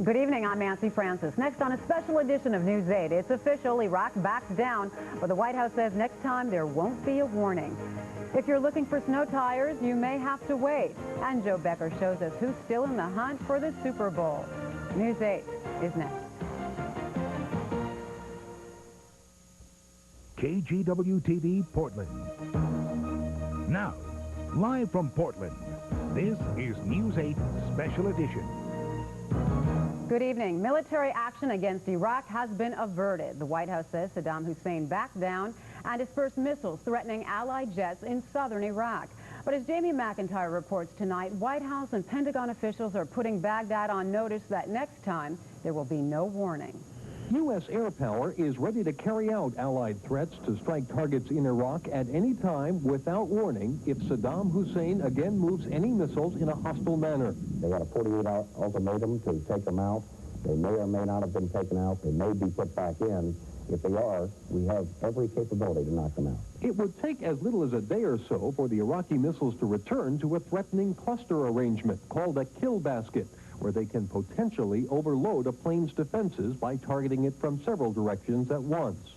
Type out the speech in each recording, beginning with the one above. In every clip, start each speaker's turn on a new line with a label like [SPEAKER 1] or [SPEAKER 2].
[SPEAKER 1] Good evening, I'm Nancy Francis. Next on a special edition of News 8, it's official, Iraq backs down, but the White House says next time there won't be a warning. If you're looking for snow tires, you may have to wait. And Joe Becker shows us who's still in the hunt for the Super Bowl. News 8 is next.
[SPEAKER 2] KGW TV, Portland. Now, live from Portland, this is News 8 Special Edition.
[SPEAKER 1] Good evening. Military action against Iraq has been averted. The White House says Saddam Hussein backed down and dispersed missiles threatening Allied jets in southern Iraq. But as Jamie McIntyre reports tonight, White House and Pentagon officials are putting Baghdad on notice that next time there will be no warning.
[SPEAKER 3] U.S. air power is ready to carry out Allied threats to strike targets in Iraq at any time without warning if Saddam Hussein again moves any missiles in a hostile manner.
[SPEAKER 4] They got a 48-hour ultimatum to take them out. They may or may not have been taken out. They may be put back in. If they are, we have every capability to knock them out.
[SPEAKER 3] It would take as little as a day or so for the Iraqi missiles to return to a threatening cluster arrangement called a kill basket, where they can potentially overload a plane's defenses by targeting it from several directions at once.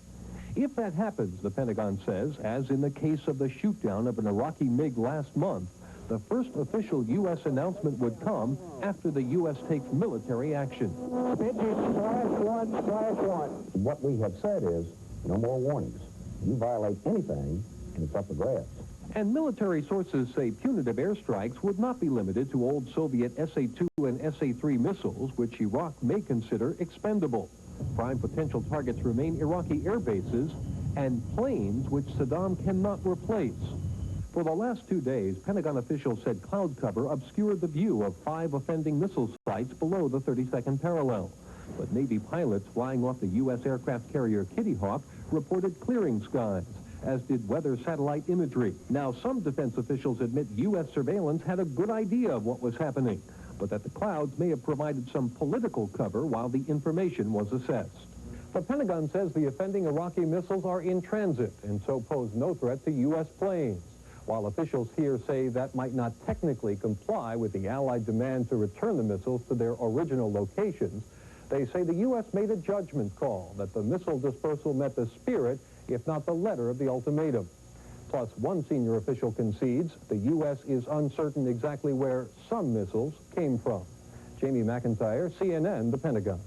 [SPEAKER 3] If that happens, the Pentagon says, as in the case of the shoot-down of an Iraqi MiG last month, the first official U.S. announcement would come after the U.S. takes military action.
[SPEAKER 4] What we have said is, no more warnings. You violate anything, and it's up for grabs.
[SPEAKER 3] And military sources say punitive airstrikes would not be limited to old Soviet SA-2 and SA-3 missiles, which Iraq may consider expendable. Prime potential targets remain Iraqi air bases and planes which Saddam cannot replace. For the last 2 days, Pentagon officials said cloud cover obscured the view of 5 offending missile sites below the 32nd parallel. But Navy pilots flying off the U.S. aircraft carrier Kitty Hawk reported clearing skies, as did weather satellite imagery. Now, some defense officials admit U.S. surveillance had a good idea of what was happening, but that the clouds may have provided some political cover while the information was assessed. The Pentagon says the offending Iraqi missiles are in transit and so pose no threat to U.S. planes, while officials here say that might not technically comply with the Allied demand to return the missiles to their original locations. They say the U.S. made a judgment call that the missile dispersal met the spirit, if not the letter, of the ultimatum. Plus, one senior official concedes the U.S. is uncertain exactly where some missiles came from. Jamie McIntyre, CNN, the Pentagon.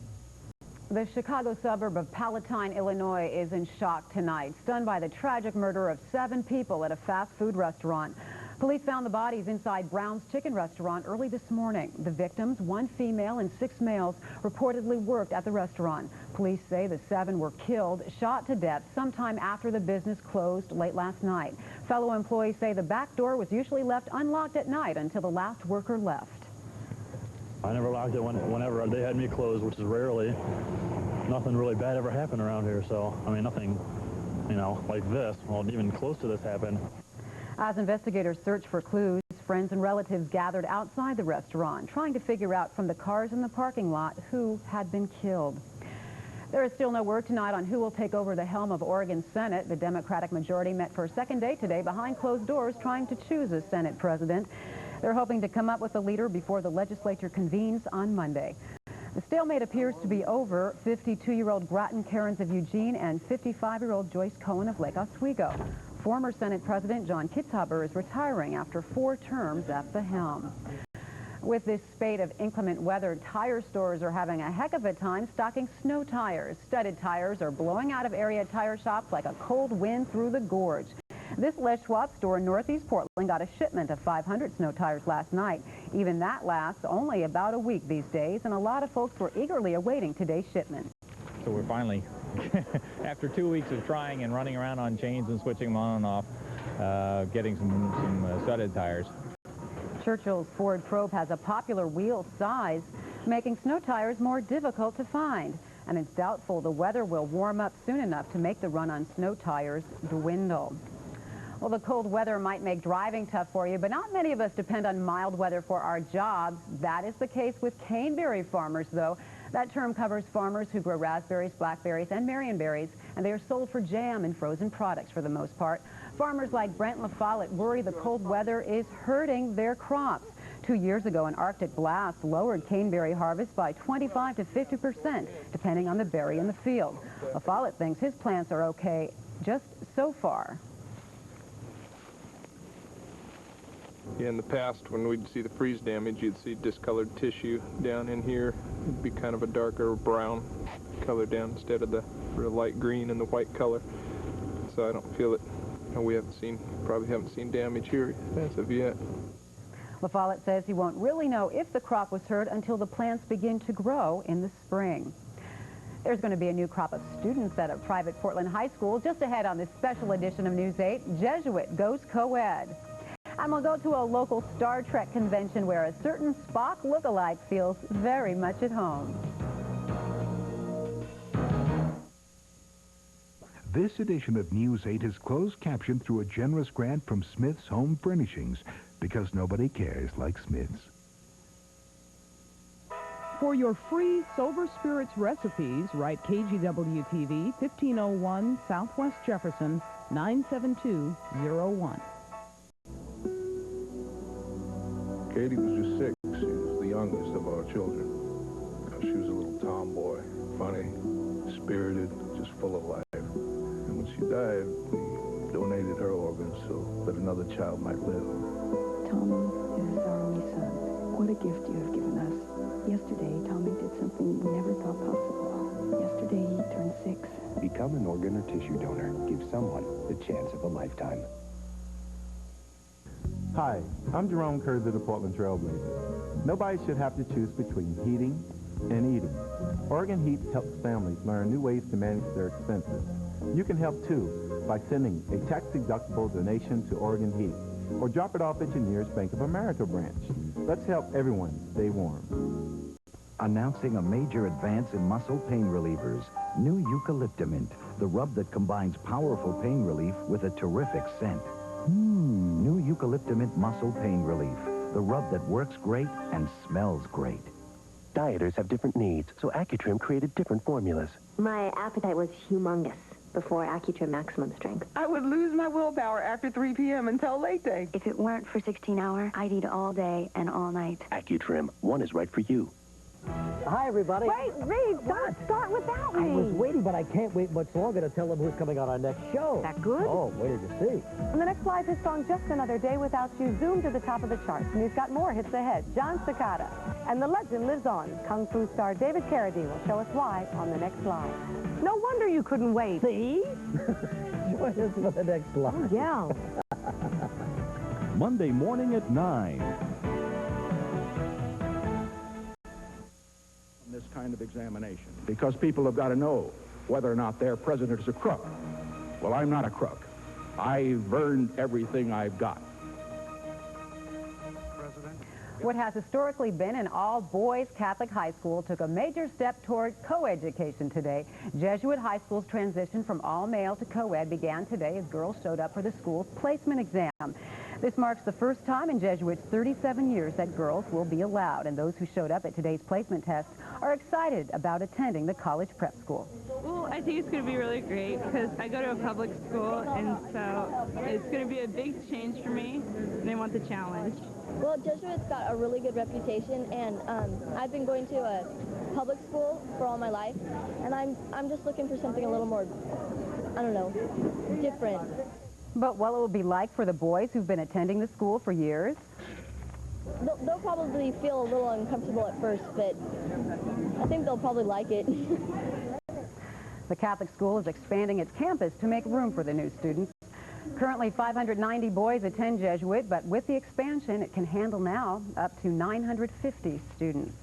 [SPEAKER 1] The Chicago suburb of Palatine, Illinois is in shock tonight, stunned by the tragic murder of 7 people at a fast food restaurant. Police found the bodies inside Brown's Chicken Restaurant early this morning. The victims, 1 female and 6 males, reportedly worked at the restaurant. Police say the 7 were killed, shot to death sometime after the business closed late last night. Fellow employees say the back door was usually left unlocked at night until the last worker left.
[SPEAKER 5] I never locked it whenever they had me closed, which is rarely. Nothing really bad ever happened around here, so, I mean, nothing, like this, well, even close to this happened.
[SPEAKER 1] As investigators search for clues, friends and relatives gathered outside the restaurant, trying to figure out from the cars in the parking lot who had been killed. There is still no word tonight on who will take over the helm of Oregon's Senate. The Democratic majority met for a second day today behind closed doors, trying to choose a Senate president. They're hoping to come up with a leader before the legislature convenes on Monday. The stalemate appears to be over. 52-year-old Grattan Cairns of Eugene and 55-year-old Joyce Cohen of Lake Oswego. Former Senate President John Kitzhaber is retiring after 4 terms at the helm. With this spate of inclement weather, tire stores are having a heck of a time stocking snow tires. Studded tires are blowing out of area tire shops like a cold wind through the gorge. This Les Schwab store in Northeast Portland got a shipment of 500 snow tires last night. Even that lasts only about a week these days, and a lot of folks were eagerly awaiting today's shipment.
[SPEAKER 6] So we're finally, after 2 weeks of trying and running around on chains and switching them on and off, getting some studded tires.
[SPEAKER 1] Churchill's Ford Probe has a popular wheel size, making snow tires more difficult to find. And it's doubtful the weather will warm up soon enough to make the run on snow tires dwindle. Well, the cold weather might make driving tough for you, but not many of us depend on mild weather for our jobs. That is the case with caneberry farmers, though. That term covers farmers who grow raspberries, blackberries, and marionberries, and they are sold for jam and frozen products for the most part. Farmers like Brent LaFollette worry the cold weather is hurting their crops. 2 years ago, an Arctic blast lowered caneberry harvest by 25 to 50%, depending on the berry in the field. La Follette thinks his plants are okay just so far.
[SPEAKER 7] Yeah, in the past, when we'd see the freeze damage, you'd see discolored tissue down in here. It'd be kind of a darker brown color down instead of the real light green and the white color. So I don't feel it. We probably haven't seen damage here as of yet.
[SPEAKER 1] La Follette says he won't really know if the crop was hurt until the plants begin to grow in the spring. There's going to be a new crop of students at a private Portland high school. Just ahead on this special edition of News 8, Jesuit goes co-ed. And we'll go to a local Star Trek convention where a certain Spock look-alike feels very much at home.
[SPEAKER 2] This edition of News 8 is closed captioned through a generous grant from Smith's Home Furnishings, because nobody cares like Smith's.
[SPEAKER 8] For your free Sober Spirits recipes, write KGW TV, 1501 Southwest Jefferson, 97201.
[SPEAKER 7] Katie was just 6. She was the youngest of our children. She was a little tomboy, funny, spirited, just full of life. And when she died, we donated her organs so that another child might live.
[SPEAKER 9] Tommy is our only son. What a gift you have given us. Yesterday, Tommy did something we never thought possible. Yesterday, he turned 6.
[SPEAKER 10] Become an organ or tissue donor. Give someone the chance of a lifetime.
[SPEAKER 11] Hi, I'm Jerome Kurz of the Portland Trailblazers. Nobody should have to choose between heating and eating. Oregon Heat helps families learn new ways to manage their expenses. You can help too by sending a tax-deductible donation to Oregon Heat, or drop it off at your nearest Bank of America branch. Let's help everyone stay warm.
[SPEAKER 12] Announcing a major advance in muscle pain relievers. New Eucalyptimint, the rub that combines powerful pain relief with a terrific scent. New Eucalyptimint muscle pain relief, the rub that works great and smells great.
[SPEAKER 10] Dieters have different needs, so Accutrim created different formulas.
[SPEAKER 13] My appetite was humongous before Accutrim Maximum Strength.
[SPEAKER 14] I would lose my willpower after 3 p.m. until late day.
[SPEAKER 13] If it weren't for 16 Hour, I'd eat all day and all night.
[SPEAKER 10] Accutrim, one is right for you.
[SPEAKER 15] Hi, everybody.
[SPEAKER 16] Wait, Reed, don't start without me.
[SPEAKER 15] I was waiting, but I can't wait much longer to tell them who's coming on our next show.
[SPEAKER 16] That good?
[SPEAKER 15] Oh, wait till you see.
[SPEAKER 16] On the next live hit song, Just Another Day Without You, zoomed to the top of the charts. And he's got more hits ahead. John Cicada. And the legend lives on. Kung Fu star David Carradine will show us why on the next live. No wonder you couldn't wait.
[SPEAKER 15] See? Join us for the next live.
[SPEAKER 16] Yeah.
[SPEAKER 2] Monday morning at 9.
[SPEAKER 17] This kind of examination, because people have got to know whether or not their president is a crook. Well, I'm not a crook. I've earned everything I've got.
[SPEAKER 1] What has historically been an all-boys Catholic high school took a major step toward co-education today. Jesuit High School's transition from all-male to co-ed began today as girls showed up for the school's placement exam. This marks the first time in Jesuit's 37 years that girls will be allowed, and those who showed up at today's placement test are excited about attending the college prep school.
[SPEAKER 18] Well, I think it's going to be really great because I go to a public school, and so it's going to be a big change for me, and I want the challenge.
[SPEAKER 19] Well, Jesuit's got a really good reputation, and I've been going to a public school for all my life, and I'm just looking for something a little more, I don't know, different.
[SPEAKER 1] But what it will be like for the boys who've been attending the school for years?
[SPEAKER 19] They'll probably feel a little uncomfortable at first, but I think they'll probably like it.
[SPEAKER 1] The Catholic school is expanding its campus to make room for the new students. Currently, 590 boys attend Jesuit, but with the expansion, it can handle now up to 950 students.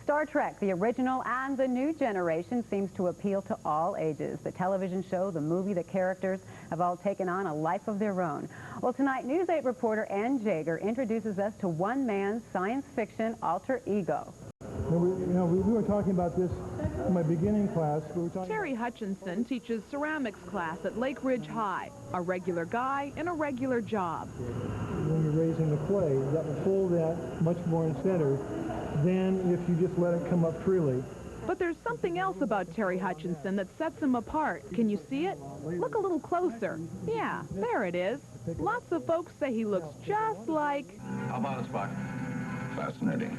[SPEAKER 1] Star Trek, the original and the new generation, seems to appeal to all ages. The television show, the movie, the characters have all taken on a life of their own. Well, tonight, News 8 reporter Ann Jager introduces us to one man's science fiction alter ego.
[SPEAKER 20] We were talking about this in my beginning class.
[SPEAKER 8] Terry Hutchinson teaches ceramics class at Lake Ridge High, a regular guy in a regular job.
[SPEAKER 20] When you're raising the clay, you got to pull that much more in center than if you just let it come up freely.
[SPEAKER 8] But there's something else about Terry Hutchinson that sets him apart. Can you see it? Look a little closer. Yeah, there it is. Lots of folks say he looks just like...
[SPEAKER 21] How about a Spock? fascinating.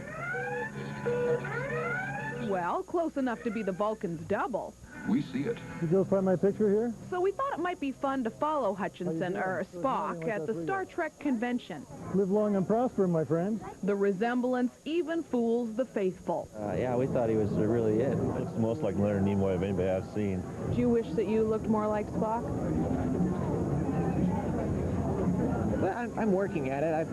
[SPEAKER 8] Well, close enough to be the Vulcan's double.
[SPEAKER 21] We see it.
[SPEAKER 20] Did you find my picture here?
[SPEAKER 8] So we thought it might be fun to follow Hutchinson, or Spock, at the Star Trek convention.
[SPEAKER 20] Live long and prosper, my friend.
[SPEAKER 8] The resemblance even fools the faithful.
[SPEAKER 22] Yeah, we thought he was really it.
[SPEAKER 5] Looks the most like Leonard Nimoy of anybody I've seen.
[SPEAKER 8] Do you wish that you looked more like Spock?
[SPEAKER 23] Well, I'm working at it.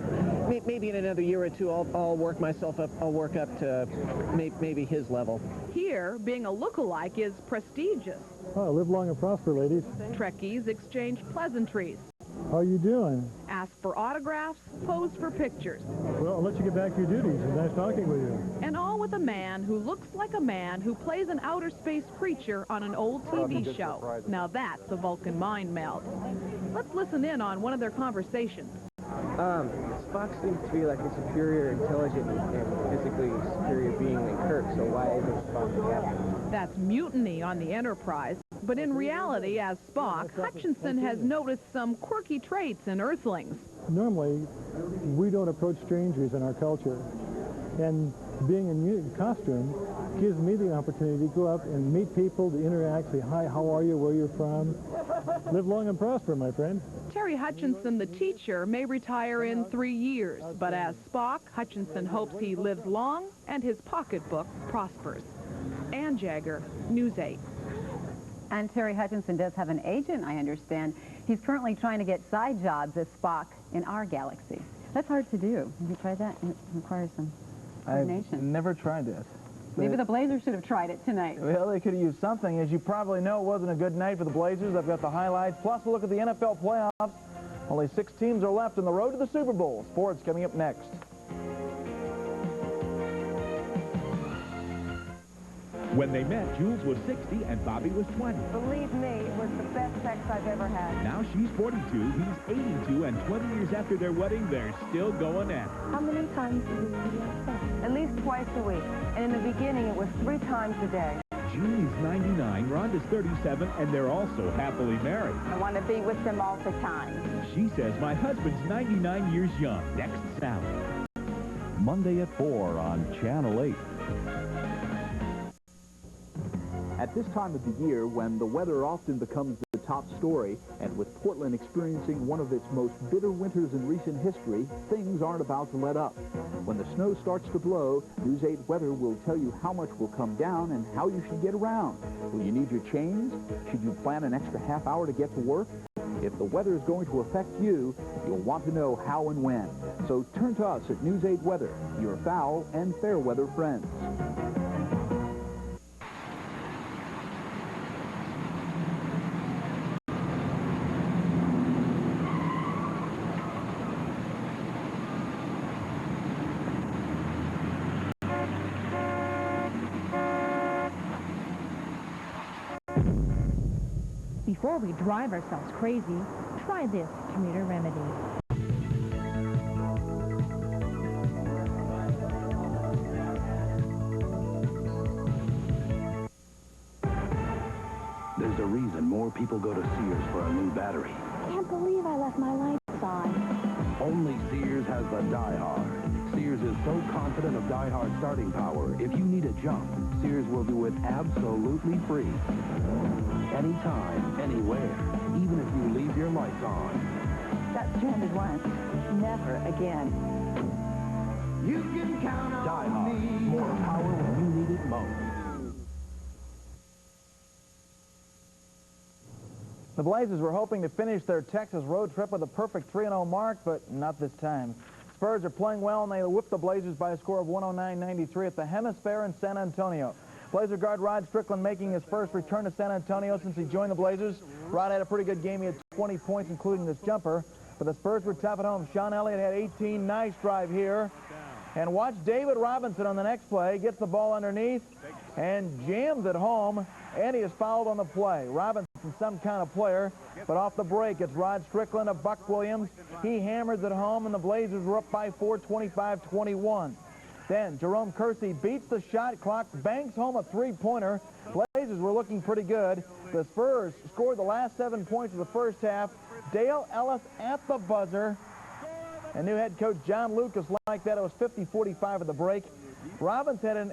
[SPEAKER 23] Maybe in another year or two, I'll work myself up. I'll work up to maybe his level.
[SPEAKER 8] Here, being a lookalike is prestigious.
[SPEAKER 20] Oh, live long and prosper, ladies.
[SPEAKER 8] Trekkies exchange pleasantries,
[SPEAKER 20] How you doing?
[SPEAKER 8] ask for autographs, pose for pictures.
[SPEAKER 20] Well, I'll let you get back to your duties. It was nice talking with you.
[SPEAKER 8] And all with a man who looks like a man who plays an outer space creature on an old TV show. Now that's a Vulcan mind meld. Let's listen in on one of their conversations.
[SPEAKER 23] Spock seems to be like a superior, intelligent, and physically superior being than Kirk, so why isn't Spock the captain?
[SPEAKER 8] That's mutiny on the Enterprise. But in reality, as Spock, Hutchinson has noticed some quirky traits in Earthlings.
[SPEAKER 20] Normally, we don't approach strangers in our culture. And being in costume gives me the opportunity to go up and meet people, to interact, say, hi, how are you, where you're from. Live long and prosper, my friend.
[SPEAKER 8] Terry Hutchinson, the teacher, may retire in 3 years, but as Spock, Hutchinson hopes he lives long and his pocketbook prospers. Ann Jagger, News 8.
[SPEAKER 1] And Terry Hutchinson does have an agent, I understand. He's currently trying to get side jobs as Spock in our galaxy. That's hard to do. Have you tried that? It requires some coordination.
[SPEAKER 24] I've never tried that.
[SPEAKER 1] Maybe the Blazers should have tried it tonight.
[SPEAKER 24] Well, they could have used something. As you probably know, it wasn't a good night for the Blazers. I've got the highlights, plus a look at the NFL playoffs. Only 6 teams are left on the road to the Super Bowl. Sports coming up next.
[SPEAKER 2] When they met, Jules was 60 and Bobby was 20.
[SPEAKER 16] Believe me, it was the best sex I've ever had.
[SPEAKER 2] Now she's 42, he's 82, and 20 years after their wedding, they're still going at it.
[SPEAKER 16] How many times do you have sex? At least twice a week. And in the beginning, it was 3 times a day.
[SPEAKER 2] Julie's 99, Rhonda's 37, and they're also happily married.
[SPEAKER 16] I want to be with them all the time.
[SPEAKER 2] She says, my husband's 99 years young. Next Sally.
[SPEAKER 25] Monday at 4 on Channel 8.
[SPEAKER 26] At this time of the year, when the weather often becomes the top story, and with Portland experiencing one of its most bitter winters in recent history, things aren't about to let up. When the snow starts to blow, News 8 Weather will tell you how much will come down and how you should get around. Will you need your chains? Should you plan an extra half hour to get to work? If the weather is going to affect you, you'll want to know how and when. So turn to us at News 8 Weather, your foul and fair weather friends.
[SPEAKER 27] Before we drive ourselves crazy, try this commuter remedy.
[SPEAKER 12] There's a reason more people go to Sears for a new battery.
[SPEAKER 19] Can't believe I left my lights on.
[SPEAKER 12] Only Sears has the Die Hard. Sears is so confident of Die Hard starting power, if you need a jump, Sears will do it absolutely free. Anytime, anywhere, even if you leave your lights on.
[SPEAKER 16] Got stranded once. Never again.
[SPEAKER 12] You can count on Die Hard. More power when you need it most.
[SPEAKER 24] The Blazers were hoping to finish their Texas road trip with a perfect 3-0 mark, but not this time. Spurs are playing well, and they whipped the Blazers by a score of 109-93 at the Hemisphere in San Antonio. Blazer guard Rod Strickland making his first return to San Antonio since he joined the Blazers. Rod had a pretty good game. He had 20 points, including this jumper. But the Spurs were tough at home. Sean Elliott had 18. Nice drive here. And watch David Robinson on the next play. Gets the ball underneath and jams it home. And he is fouled on the play. Robinson, some kind of player. But off the break, it's Rod Strickland of Buck Williams. He hammers it home, and the Blazers were up by 4, 25-21. Then Jerome Kersey beats the shot clock, banks home a 3-pointer. Blazers were looking pretty good. The Spurs scored the last 7 points of the first half. Dale Ellis at the buzzer. And new head coach John Lucas liked that. It was 50-45 at the break. Robinson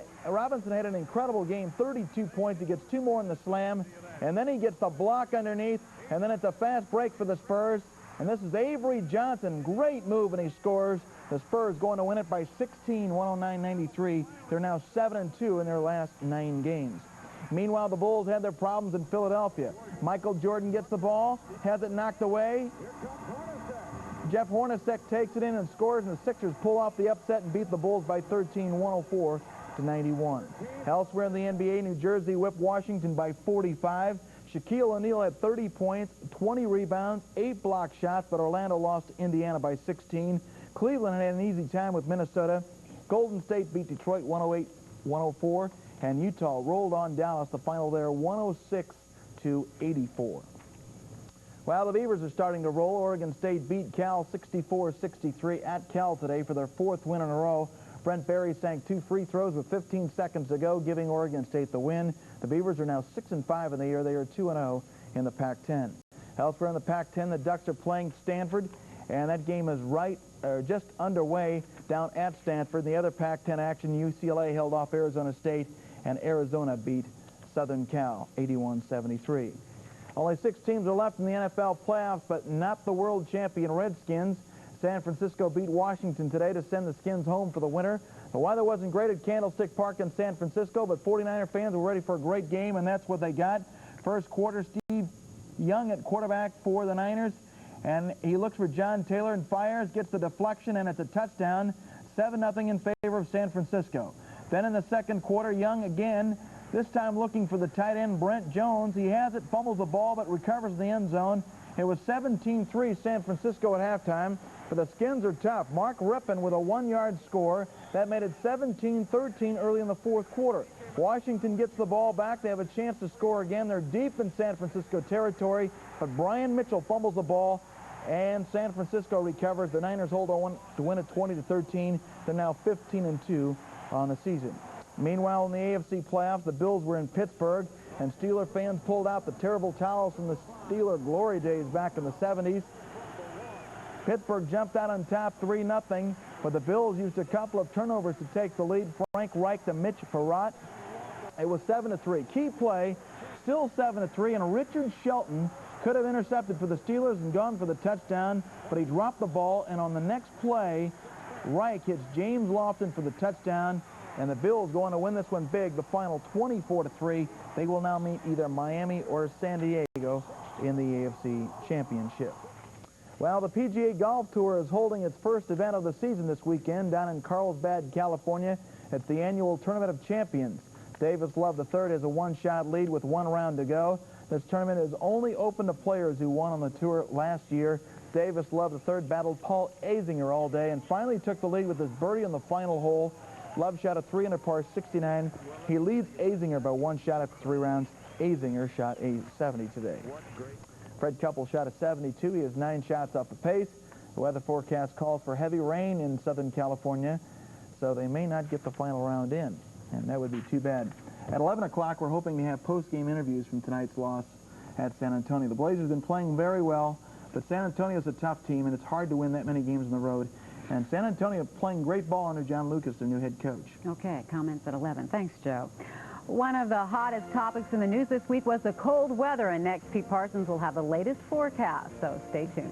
[SPEAKER 24] had an incredible game, 32 points. He gets 2 more in the slam, and then he gets the block underneath, and then it's a fast break for the Spurs. And this is Avery Johnson. Great move, and he scores. The Spurs going to win it by 16, 109-93. They're now 7-2 in their last 9 games. Meanwhile, the Bulls had their problems in Philadelphia. Michael Jordan gets the ball, has it knocked away. Jeff Hornacek takes it in and scores, and the Sixers pull off the upset and beat the Bulls by 13, 104-91. Elsewhere in the NBA, New Jersey whipped Washington by 45. Shaquille O'Neal had 30 points, 20 rebounds, 8 block shots, but Orlando lost to Indiana by 16. Cleveland had an easy time with Minnesota. Golden State beat Detroit 108-104, and Utah rolled on Dallas. The final there 106-84. Well, the Beavers are starting to roll. Oregon State beat Cal 64-63 at Cal today for their 4th win in a row. Brent Berry sank 2 free throws with 15 seconds to go, giving Oregon State the win. The Beavers are now 6-5 in the year. They are 2-0 in the Pac-10. Elsewhere in the Pac-10, the Ducks are playing Stanford, and that game is just underway down at Stanford. The other Pac-10 action, UCLA held off Arizona State, and Arizona beat Southern Cal 81-73. Only 6 teams are left in the NFL playoffs, but not the world champion Redskins. San Francisco beat Washington today to send the Skins home for the winter. The weather wasn't great at Candlestick Park in San Francisco, but 49er fans were ready for a great game, and that's what they got. First quarter, Steve Young at quarterback for the Niners, and he looks for John Taylor and fires, gets the deflection, and it's a touchdown, 7-0 in favor of San Francisco. Then in the second quarter, Young again, this time looking for the tight end, Brent Jones. He has it, fumbles the ball, but recovers in the end zone. It was 17-3 San Francisco at halftime, but the Skins are tough. Mark Rippon with a 1-yard score. That made it 17-13 early in the fourth quarter. Washington gets the ball back. They have a chance to score again. They're deep in San Francisco territory, but Brian Mitchell fumbles the ball, and San Francisco recovers. The Niners hold on to win it 20-13. They're now 15-2 on the season. Meanwhile, in the AFC playoffs, the Bills were in Pittsburgh, and Steeler fans pulled out the terrible towels from the Steeler glory days back in the 70s. Pittsburgh jumped out on top 3-0, but the Bills used a couple of turnovers to take the lead. Frank Reich to Mitch Farrat. It was 7-3. Key play, still 7-3, and Richard Shelton could have intercepted for the Steelers and gone for the touchdown, but he dropped the ball, and on the next play, Reich hits James Lofton for the touchdown, and the Bills go on to win this one big, the final 24-3. They will now meet either Miami or San Diego in the AFC Championship. Well, the PGA Golf Tour is holding its first event of the season this weekend down in Carlsbad, California. It's the annual Tournament of Champions. Davis Love III has a 1-shot lead with 1 round to go. This tournament is only open to players who won on the tour last year. Davis Love III battled Paul Azinger all day and finally took the lead with his birdie on the final hole. Love shot a 3 under par 69. He leads Azinger by 1 shot after 3 rounds. Azinger shot a 70 today. Fred Couple shot a 72. He has 9 shots off the pace. The weather forecast calls for heavy rain in Southern California, so they may not get the final round in, and that would be too bad. At 11 o'clock, we're hoping to have post-game interviews from tonight's loss at San Antonio. The Blazers have been playing very well, but San Antonio's a tough team, and it's hard to win that many games on the road. And San Antonio playing great ball under John Lucas, their new head coach.
[SPEAKER 1] Okay, comments at 11. Thanks, Joe. One of the hottest topics in the news this week was the cold weather, and next Pete Parsons will have the latest forecast, so stay tuned.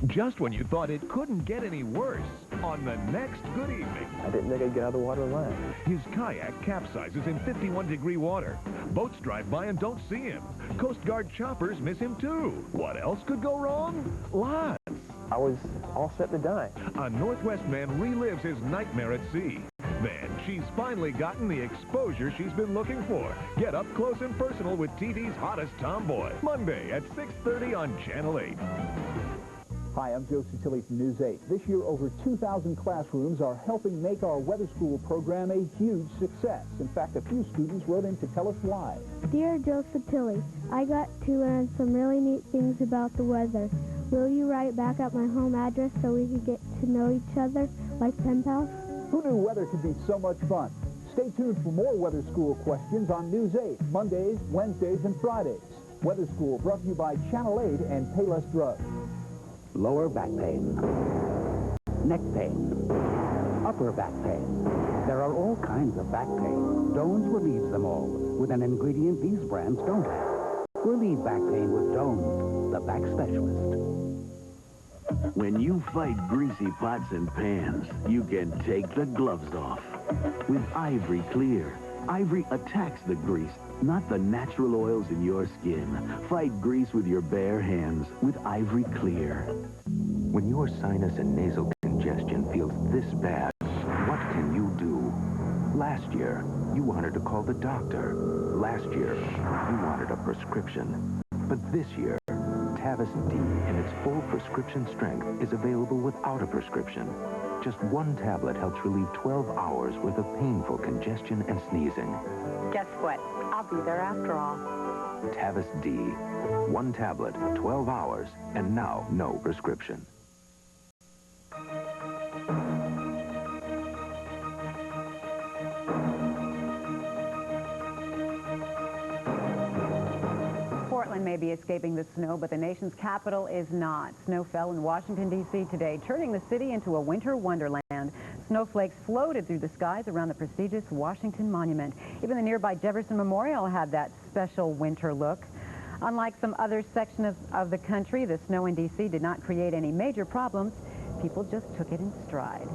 [SPEAKER 2] Just when you thought it couldn't get any worse, on the next Good Evening.
[SPEAKER 10] I didn't think I'd get out of the water alive.
[SPEAKER 2] His kayak capsizes in 51-degree water. Boats drive by and don't see him. Coast Guard choppers miss him too. What else could go wrong? Lots.
[SPEAKER 10] I was all set to die.
[SPEAKER 2] A Northwest man relives his nightmare at sea. Then she's finally gotten the exposure she's been looking for. Get up close and personal with TV's hottest tomboy. Monday at 6:30 on Channel 8.
[SPEAKER 26] Hi, I'm Joe Sutilli from News 8. This year, over 2,000 classrooms are helping make our weather school program a huge success. In fact, a few students wrote in to tell us why.
[SPEAKER 3] Dear Joe Sutilli, I got to learn some really neat things about the weather. Will you write back at my home address so we could get to know each other like pen pals?
[SPEAKER 26] Who knew weather could be so much fun? Stay tuned for more weather school questions on News 8, Mondays, Wednesdays, and Fridays. Weather School brought to you by Channel 8 and Payless Drugs.
[SPEAKER 12] Lower back pain, neck pain, upper back pain. There are all kinds of back pain. Doan's relieves them all with an ingredient these brands don't have. Relieve back pain with Doan's, the back specialist.
[SPEAKER 4] When you fight greasy pots and pans, you can take the gloves off. With Ivory Clear, Ivory attacks the grease, not the natural oils in your skin. Fight grease with your bare hands with Ivory Clear.
[SPEAKER 10] When your sinus and nasal congestion feels this bad, what can you do? Last year, you wanted to call the doctor. Last year, you wanted a prescription. But this year, Tavis D in its full prescription strength is available without a prescription. Just one tablet helps relieve 12 hours worth of painful congestion and sneezing.
[SPEAKER 16] Guess what? I'll be there after all.
[SPEAKER 10] Tavis D. One tablet, 12 hours, and now no prescription.
[SPEAKER 1] Portland may be escaping the snow, but the nation's capital is not. Snow fell in Washington, D.C. today, turning the city into a winter wonderland. Snowflakes floated through the skies around the prestigious Washington Monument. Even the nearby Jefferson Memorial had that special winter look. Unlike some other sections of the country, the snow in D.C. did not create any major problems. People just took it in stride.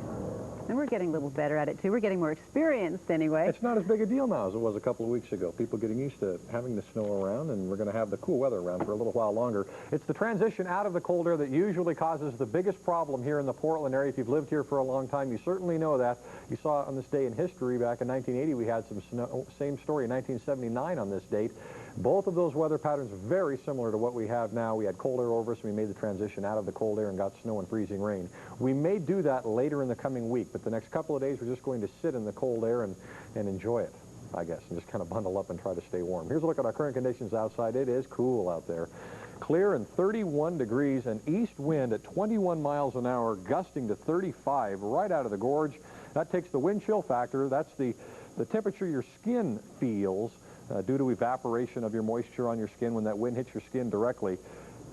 [SPEAKER 1] And we're getting a little better at it, too. We're getting more experienced, anyway.
[SPEAKER 6] It's not as big a deal now as it was a couple of weeks ago. People getting used to having the snow around, and we're going to have the cool weather around for a little while longer. It's the transition out of the cold air that usually causes the biggest problem here in the Portland area. If you've lived here for a long time, you certainly know that. You saw on this day in history back in 1980, we had some snow. Same story in 1979 on this date. Both of those weather patterns are very similar to what we have now. We had cold air over us, and we made the transition out of the cold air and got snow and freezing rain. We may do that later in the coming week, but the next couple of days we're just going to sit in the cold air and enjoy it, I guess, and just kind of bundle up and try to stay warm. Here's a look at our current conditions outside. It is cool out there. Clear and 31 degrees, and east wind at 21 miles an hour, gusting to 35 right out of the gorge. That takes the wind chill factor. That's the temperature your skin feels due to evaporation of your moisture on your skin when that wind hits your skin directly,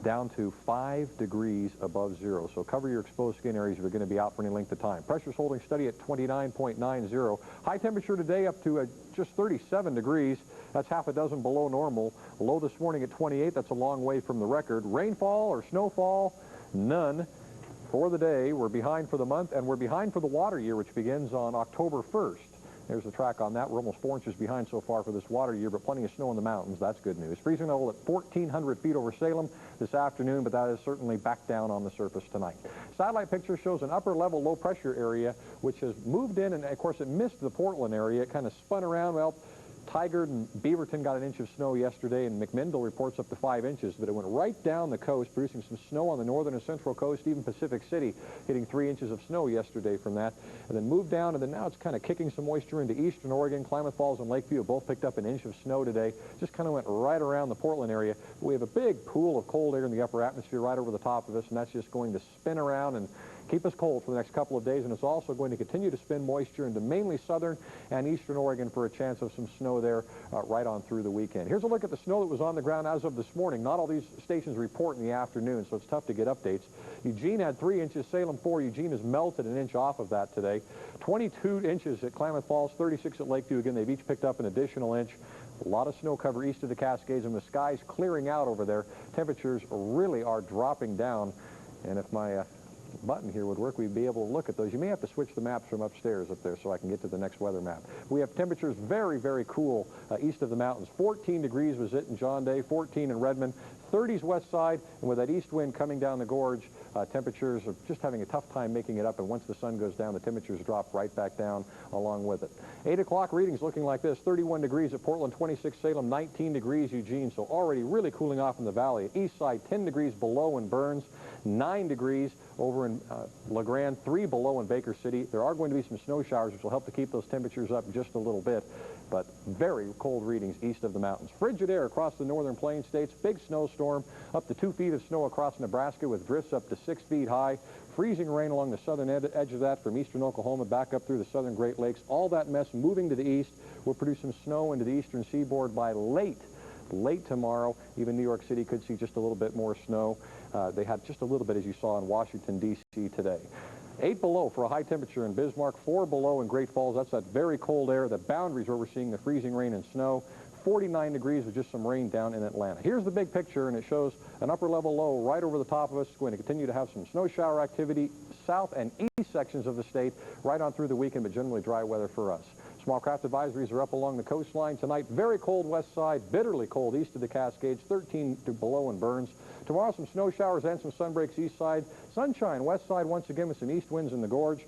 [SPEAKER 6] down to 5 degrees above zero. So cover your exposed skin areas if you're going to be out for any length of time. Pressure's holding steady at 29.90. High temperature today up to just 37 degrees. That's half a dozen below normal. Low this morning at 28. That's a long way from the record. Rainfall or snowfall, none. For the day, we're behind for the month, and we're behind for the water year, which begins on October 1st. There's the track on that. We're almost 4 inches behind so far for this water year, but plenty of snow in the mountains. That's good news. Freezing level at 1,400 feet over Salem this afternoon, but that is certainly back down on the surface tonight. Satellite picture shows an upper-level low-pressure area, which has moved in, and, of course, it missed the Portland area. It kind of spun around. Well, Tigard and Beaverton got an inch of snow yesterday, and McMinnville reports up to 5 inches, but it went right down the coast, producing some snow on the northern and central coast, even Pacific City hitting 3 inches of snow yesterday from that, and then moved down, and then now it's kind of kicking some moisture into eastern Oregon. Klamath Falls and Lakeview have both picked up an inch of snow today. Just kind of went right around the Portland area. We have a big pool of cold air in the upper atmosphere right over the top of us, and that's just going to spin around and keep us cold for the next couple of days, and it's also going to continue to spin moisture into mainly southern and eastern Oregon for a chance of some snow there right on through the weekend. Here's a look at the snow that was on the ground as of this morning. Not all these stations report in the afternoon, so it's tough to get updates. Eugene had 3 inches, Salem 4. Eugene has melted an inch off of that today. 22 inches at Klamath Falls, 36 at Lakeview. Again, they've each picked up an additional inch. A lot of snow cover east of the Cascades, and the sky's clearing out over there. Temperatures really are dropping down, and if my button here would work, we'd be able to look at those. You may have to switch the maps from upstairs up there so I can get to the next weather map. We have temperatures very, very cool east of the mountains. 14 degrees was it in John Day, 14 in Redmond, 30s west side, and with that east wind coming down the gorge, temperatures are just having a tough time making it up, and once the sun goes down, the temperatures drop right back down along with it. 8 o'clock readings looking like this: 31 degrees at Portland, 26 Salem, 19 degrees Eugene, so already really cooling off in the valley. East side, 10 degrees below in Burns, 9 degrees over in La Grande, 3 below in Baker City. There are going to be some snow showers, which will help to keep those temperatures up just a little bit, but very cold readings east of the mountains. Frigid air across the northern plain states. Big snowstorm, up to 2 feet of snow across Nebraska with drifts up to 6 feet high. Freezing rain along the southern edge of that from eastern Oklahoma back up through the southern Great Lakes. All that mess moving to the east will produce some snow into the eastern seaboard by late tomorrow. Even New York City could see just a little bit more snow. They had just a little bit, as you saw in Washington, D.C. today. 8 below for a high temperature in Bismarck, 4 below in Great Falls. That's that very cold air, the boundaries where we're seeing the freezing rain and snow. 49 degrees with just some rain down in Atlanta. Here's the big picture, and it shows an upper level low right over the top of us. It's going to continue to have some snow shower activity south and east sections of the state right on through the weekend, but generally dry weather for us. Small craft advisories are up along the coastline tonight. Very cold west side, bitterly cold east of the Cascades, 13 to below in Burns. Tomorrow some snow showers and some sunbreaks east side. Sunshine west side once again with some east winds in the gorge.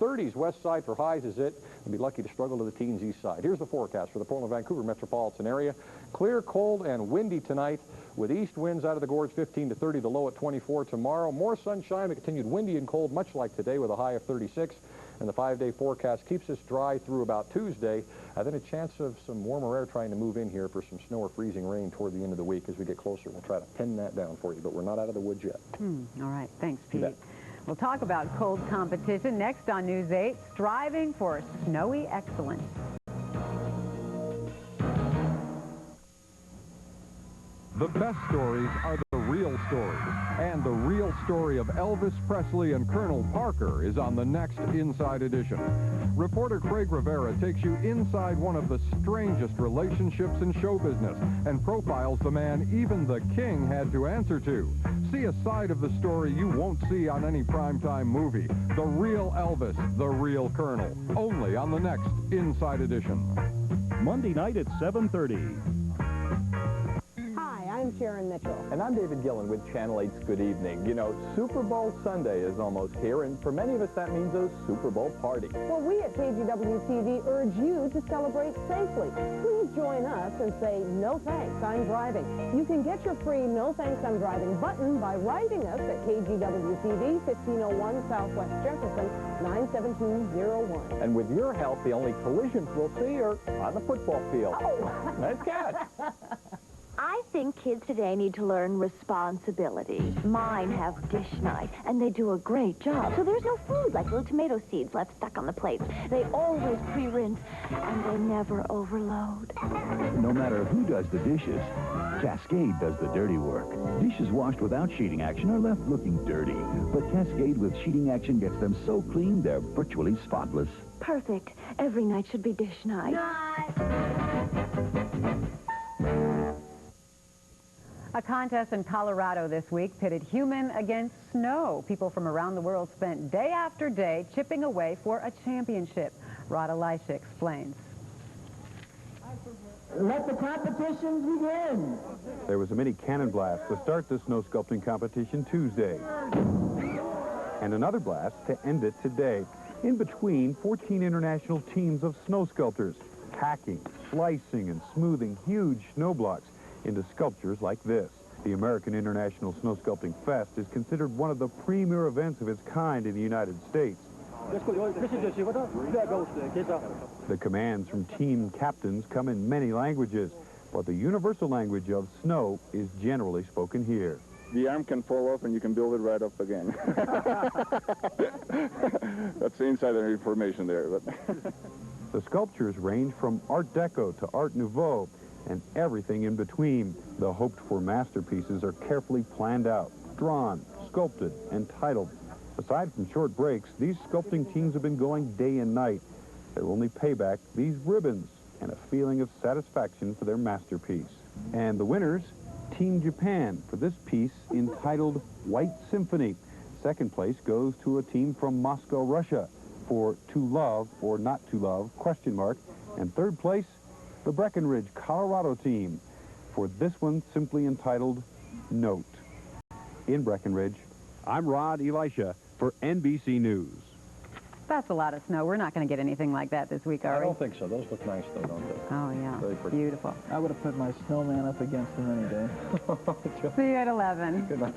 [SPEAKER 6] 30s west side for highs is it. We'll be lucky to struggle to the teens east side. Here's the forecast for the Portland, Vancouver metropolitan area. Clear, cold, and windy tonight with east winds out of the gorge 15 to 30, the low at 24 tomorrow. More sunshine, but continued windy and cold, much like today with a high of 36. And the 5-day forecast keeps us dry through about Tuesday. Then a chance of some warmer air trying to move in here for some snow or freezing rain toward the end of the week. As we get closer, we'll try to pin that down for you, but we're not out of the woods yet.
[SPEAKER 1] All right. Thanks, Pete. We'll talk about cold competition next on News 8, striving for snowy excellence.
[SPEAKER 7] The best stories are the real stories, and the real story of Elvis Presley and Colonel Parker is on the next Inside Edition. Reporter Craig Rivera takes you inside one of the strangest relationships in show business and profiles the man even the king had to answer to. See a side of the story you won't see on any primetime movie. The real Elvis, the real Colonel, only on the next Inside Edition.
[SPEAKER 25] Monday night at 7:30.
[SPEAKER 9] I'm Sharon Mitchell.
[SPEAKER 11] And I'm David Gillen with Channel 8's Good Evening. You know, Super Bowl Sunday is almost here, and for many of us that means a Super Bowl party.
[SPEAKER 16] Well, we at KGW TV urge you to celebrate safely. Please join us and say, no thanks, I'm driving. You can get your free No Thanks, I'm Driving button by writing us at KGW TV, 1501 Southwest Jefferson, 97201.
[SPEAKER 11] And with your help, the only collisions we'll see are on the football field.
[SPEAKER 16] Oh!
[SPEAKER 11] Nice catch.
[SPEAKER 13] I think kids today need to learn responsibility. Mine have dish night, and they do a great job. So there's no food like little tomato seeds left stuck on the plates. They always pre-rinse, and they never overload.
[SPEAKER 12] No matter who does the dishes, Cascade does the dirty work. Dishes washed without sheeting action are left looking dirty. But Cascade with sheeting action gets them so clean, they're virtually spotless.
[SPEAKER 13] Perfect. Every night should be dish night.
[SPEAKER 1] A contest in Colorado this week pitted human against snow. People from around the world spent day after day chipping away for a championship. Rod Elisha explains.
[SPEAKER 14] Let the competitions begin.
[SPEAKER 7] There was a mini cannon blast to start the snow sculpting competition Tuesday. And another blast to end it today. In between, 14 international teams of snow sculptors hacking, slicing, and smoothing huge snow blocks into sculptures like this. The American International Snow Sculpting Fest is considered one of the premier events of its kind in the United States. The commands from team captains come in many languages, but the universal language of snow is generally spoken here.
[SPEAKER 15] The arm can fall off and you can build it right up again. That's the insider information there. But
[SPEAKER 7] the sculptures range from Art Deco to Art Nouveau, and everything in between. The hoped-for masterpieces are carefully planned out, drawn, sculpted, and titled. Aside from short breaks, these sculpting teams have been going day and night. Their only payback, these ribbons, and a feeling of satisfaction for their masterpiece. And the winners, Team Japan, for this piece entitled White Symphony. Second place goes to a team from Moscow, Russia, for To Love or Not to Love, ? And third place, the Breckenridge, Colorado team, for this one simply entitled Note. In Breckenridge, I'm Rod Elisha for NBC News.
[SPEAKER 1] That's a lot of snow. We're not going to get anything like that this week, are we?
[SPEAKER 6] I don't think so. Those look nice, though, don't they?
[SPEAKER 1] Oh, yeah.
[SPEAKER 6] Very pretty.
[SPEAKER 1] Beautiful.
[SPEAKER 24] I would have put my snowman up against him any day.
[SPEAKER 1] See you at 11.
[SPEAKER 6] Good night.